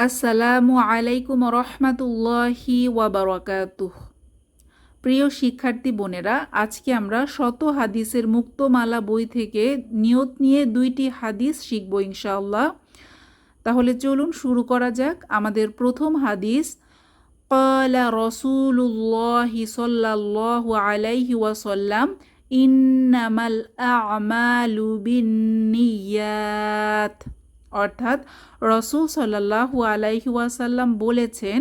আসসালামু আলাইকুম রহমাতুল্লাহি ওয়াবারাকাতুহ। প্রিয় শিক্ষার্থী বোনেরা, আজকে আমরা শত হাদিসের মুক্তমালা বই থেকে নিয়ত নিয়ে 2টি হাদিস শিখব ইনশাআল্লাহ। তাহলে চলুন শুরু করা যাক। আমাদের প্রথম হাদিস, ক্বালা রাসূলুল্লাহি সাল্লাল্লাহু আলাইহি ওয়াসাল্লাম ইন্নামাল আ'মালু বিন্নিয়াত। অর্থাৎ রসূল সাল্লাল্লাহু আলাইহি ওয়াসাল্লাম বলেছেন,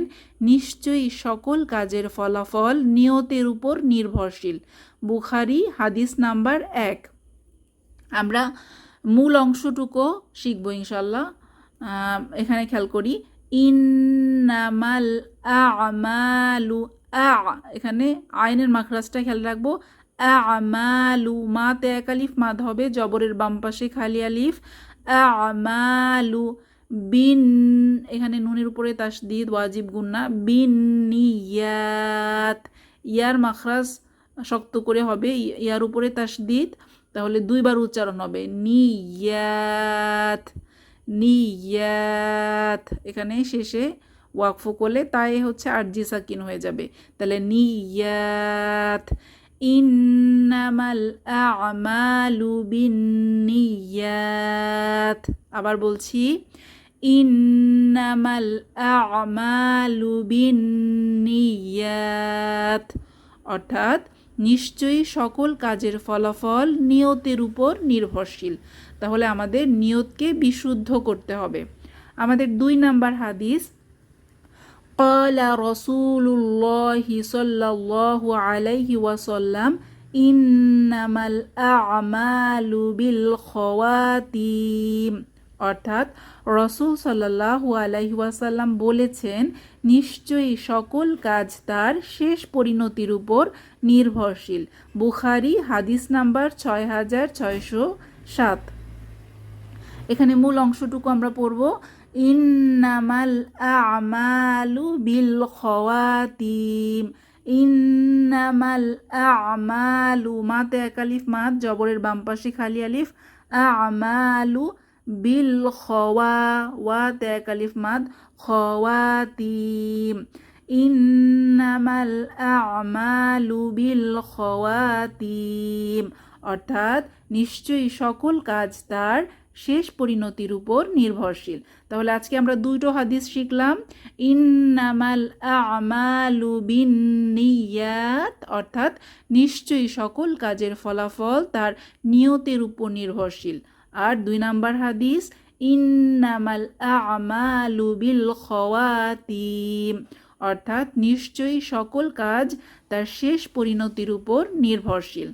নিশ্চয়ই সকল কাজের ফলাফল নিয়তের উপর নির্ভরশীল। বুখারী হাদিস নাম্বার 1। আমরা মূল অংশটুকু শিখব ইনশাল্লাহ। এখানে খেয়াল করি, ইন্নামাল আ'মালু, এখানে আইনের মাখরাজটা খেয়াল রাখবো। আমালু, মাতে এক আলিফ মাদ হবে, জবরের বাম পাশে খালি আলিফ। আমালু বিন, এখানে নুনের উপরে তাসদিদ ওয়াজিব গুন্না, বিন নিয়াত, ইয়ার মাখরাজ শক্ত করে হবে, ইয়ার উপরে তাসদিদ, তাহলে 2বার উচ্চারণ হবে, নিয়াত নিয়াত। এখানে শেষে ওয়াকফ করলে তাই হচ্ছে আরজি সাকিন হয়ে যাবে, তাহলে নিয়াত। ইন্নামাল আ'মালু বিন্নিয়াত। আবার বলছি, ইন্নামাল আ'মালু বিন্নিয়াত। অর্থাৎ নিশ্চয়ই সকল কাজের ফলাফল নিয়তের উপর নির্ভরশীল। তাহলে আমাদের নিয়তকে বিশুদ্ধ করতে হবে। আমাদের 2 নাম্বার হাদিস, ক্বালা রাসূলুল্লাহি সাল্লাল্লাহু আলাইহি ওয়াসাল্লাম ইন্নামাল আ'মালু বিল খাওয়াতিম। অর্থাৎ রসূল সাল্লাল্লাহু আলাইহি ওয়াসাল্লাম বলেছেন, নিশ্চয়ই সকল কাজ তার শেষ পরিণতির উপর নির্ভরশীল। বুখারী হাদিস নাম্বার 6607। এখানে মূল অংশটুকু আমরা পড়ব, ইন্নামাল আ'মালু বিল খাওয়াতিম। ইন্নামাল আ'মালু, মাতে এক আলিফ মাদ, জবরের বাম পাশে খালি আলিফ, আ'মালু বিল ওয়াতে এক আলিফ মাদ, খাওয়াতিম। ইন্নামাল আ'মালু বিল খাওয়াতিম। অর্থাৎ নিশ্চয়ই সকল কাজ তার শেষ পরিণতির উপর নির্ভরশীল। তাহলে আজকে আমরা 2টো হাদিস শিখলাম। ইন্নামাল আ'মালু বিন্নিয়াত, অর্থাৎ নিশ্চয়ই সকল কাজের ফলাফল তার নিয়তের উপর নির্ভরশীল। আর 2 নাম্বার হাদিস, ইন্নামাল আ'মালু বিল খাওয়াতিম। অর্থাৎ নিশ্চয়ই সকল কাজ তার শেষ পরিণতির উপর নির্ভরশীল।